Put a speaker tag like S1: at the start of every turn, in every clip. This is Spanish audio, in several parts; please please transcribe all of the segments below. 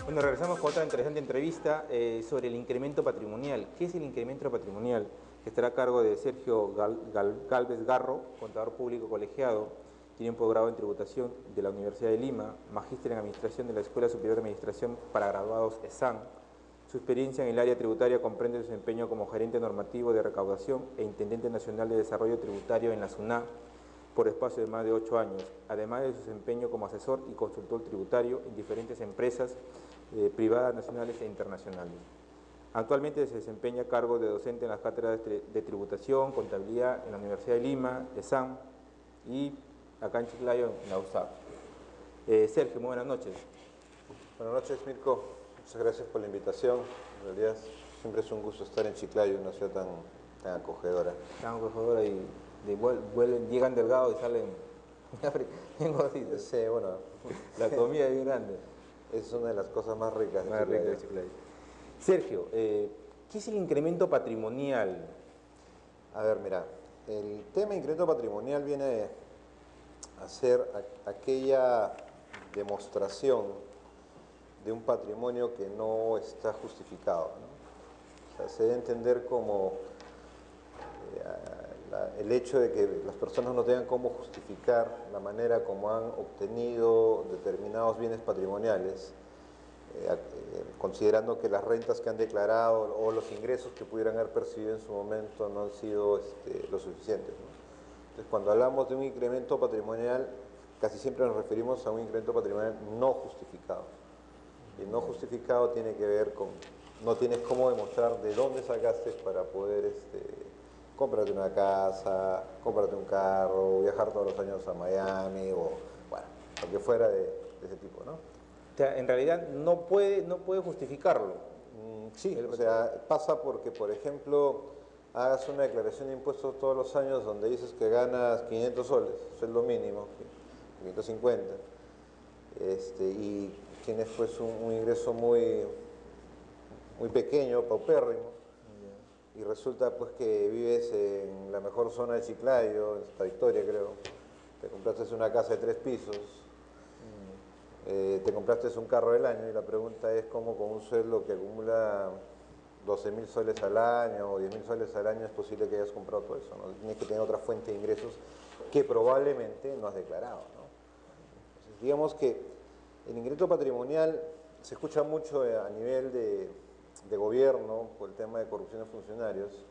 S1: Bueno, regresamos con otra interesante entrevista sobre el incremento patrimonial. ¿Qué es el incremento patrimonial? Que estará a cargo de Sergio Galvez Garro, contador público colegiado, tiene un posgrado en tributación de la Universidad de Lima, magíster en administración de la Escuela Superior de Administración para Graduados ESAN. Su experiencia en el área tributaria comprende su desempeño como gerente normativo de recaudación e intendente nacional de desarrollo tributario en la SUNA por espacio de más de 8 años, además de su desempeño como asesor y consultor tributario en diferentes empresas privadas nacionales e internacionales. Actualmente se desempeña a cargo de docente en las cátedras de tributación, contabilidad en la Universidad de Lima, ESAM y acá en Chiclayo, en la USAC. Sergio, muy buenas noches.
S2: Buenas noches, Mirko. Muchas gracias por la invitación. En realidad siempre es un gusto estar en Chiclayo, una ciudad tan acogedora.
S1: Tan acogedora y llegan delgados y salen bien gorditos.
S2: Sí, bueno,
S1: La comida es bien grande.
S2: es una de las cosas más ricas de
S1: Más
S2: Chiclayo.
S1: rica de Chiclayo. Sergio, ¿qué es el incremento patrimonial?
S2: A ver, mira, el tema de incremento patrimonial viene a ser aquella demostración de un patrimonio que no está justificado, ¿no? O sea, se debe entender como el hecho de que las personas no tengan cómo justificar la manera como han obtenido determinados bienes patrimoniales, considerando que las rentas que han declarado o los ingresos que pudieran haber percibido en su momento no han sido lo suficientes, ¿no? Entonces, cuando hablamos de un incremento patrimonial, casi siempre nos referimos a un incremento patrimonial no justificado. Y no justificado tiene que ver con, no tienes cómo demostrar de dónde sacaste para poder comprarte una casa, comprarte un carro, viajar todos los años a Miami o, bueno, lo que fuera de ese tipo, ¿no?
S1: O sea, en realidad no puede justificarlo.
S2: Sí, o sea, pasa porque, por ejemplo, hagas una declaración de impuestos todos los años donde dices que ganas 500 soles, sueldo mínimo, 550, y tienes pues un ingreso muy pequeño, paupérrimo, y resulta pues que vives en la mejor zona de Chiclayo, en Santa Victoria creo, te compraste una casa de 3 pisos, te compraste un carro del año y la pregunta es cómo con un sueldo que acumula 12.000 soles al año o 10.000 soles al año es posible que hayas comprado todo eso, ¿no? Tienes que tener otra fuente de ingresos que probablemente no has declarado, ¿no? Entonces, digamos que el ingreso patrimonial se escucha mucho a nivel de gobierno por el tema de corrupción de funcionarios,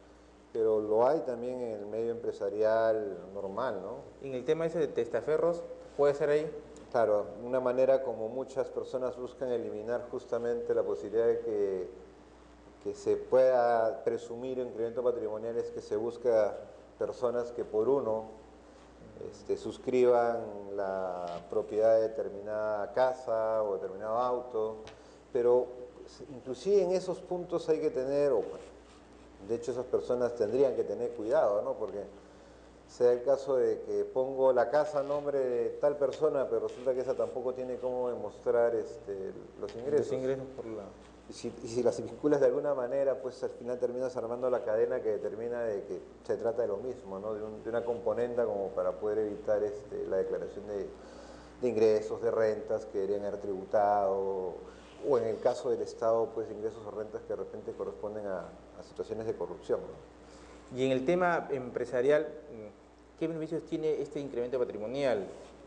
S2: pero lo hay también en el medio empresarial normal, ¿no?
S1: En el tema ese de testaferros, ¿puede ser ahí?
S2: Claro, una manera como muchas personas buscan eliminar justamente la posibilidad de que se pueda presumir un incremento patrimonial es que se busca personas que por uno suscriban la propiedad de determinada casa o determinado auto, pero inclusive en esos puntos hay que tener, o bueno, de hecho esas personas tendrían que tener cuidado, ¿no? Porque sea el caso de que pongo la casa a nombre de tal persona, pero resulta que esa tampoco tiene cómo demostrar los ingresos.
S1: Los ingresos por la...
S2: Y si las vinculas de alguna manera, pues al final terminas armando la cadena que determina de que se trata de lo mismo, ¿no? De una componenda como para poder evitar la declaración de ingresos, de rentas que deberían haber tributado, o en el caso del Estado, pues ingresos o rentas que de repente corresponden a situaciones de corrupción, ¿no?
S1: Y en el tema empresarial, ¿qué beneficios tiene este incremento patrimonial?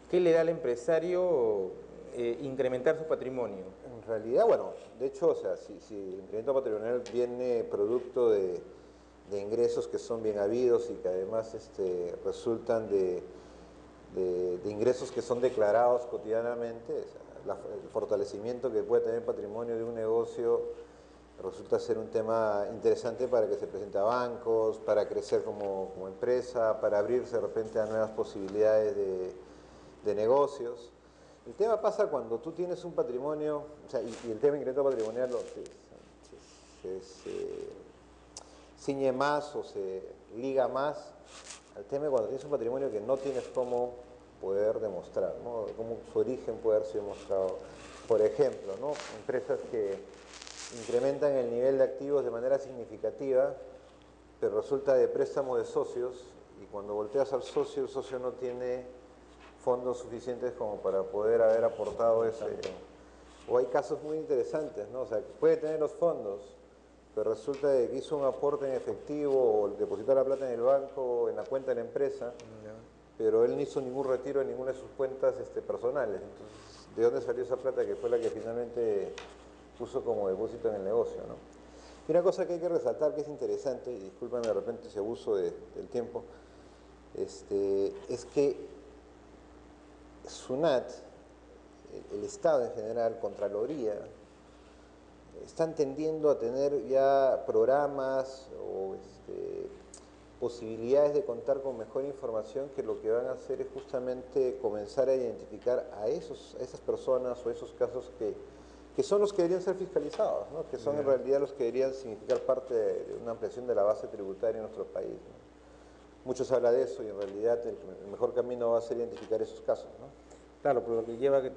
S1: ¿Qué le da al empresario incrementar su patrimonio?
S2: En realidad, bueno, de hecho, o sea, si el incremento patrimonial viene producto de ingresos que son bien habidos y que además resultan de ingresos que son declarados cotidianamente, o sea, el fortalecimiento que puede tener el patrimonio de un negocio resulta ser un tema interesante para que se presente a bancos, para crecer como empresa, para abrirse de repente a nuevas posibilidades de negocios. El tema pasa cuando tú tienes un patrimonio, o sea, y el tema de incremento patrimonial se ciñe más o se liga más al tema de cuando tienes un patrimonio que no tienes cómo poder demostrar, ¿no? Cómo su origen puede haber sido demostrado. Por ejemplo, ¿no? Empresas que incrementan el nivel de activos de manera significativa, pero resulta de préstamo de socios, y cuando volteas al socio, el socio no tiene fondos suficientes como para poder haber aportado O hay casos muy interesantes, ¿no? O sea, que puede tener los fondos, pero resulta de que hizo un aporte en efectivo o depositó la plata en el banco, en la cuenta de la empresa, pero él no hizo ningún retiro en ninguna de sus cuentas personales. Entonces, ¿de dónde salió esa plata que fue la que finalmente puso como depósito en el negocio, ¿no? Y una cosa que hay que resaltar, que es interesante, y discúlpame de repente ese abuso del tiempo, es que SUNAT, el Estado en general, Contraloría, están tendiendo a tener ya programas o posibilidades de contar con mejor información, que lo que van a hacer es justamente comenzar a identificar a esas personas o esos casos que son los que deberían ser fiscalizados, ¿no? Que son en realidad los que deberían significar parte de una ampliación de la base tributaria en nuestro país, ¿no? Mucho se habla de eso y en realidad el mejor camino va a ser identificar esos casos, ¿no?
S1: Claro, por lo que lleva a que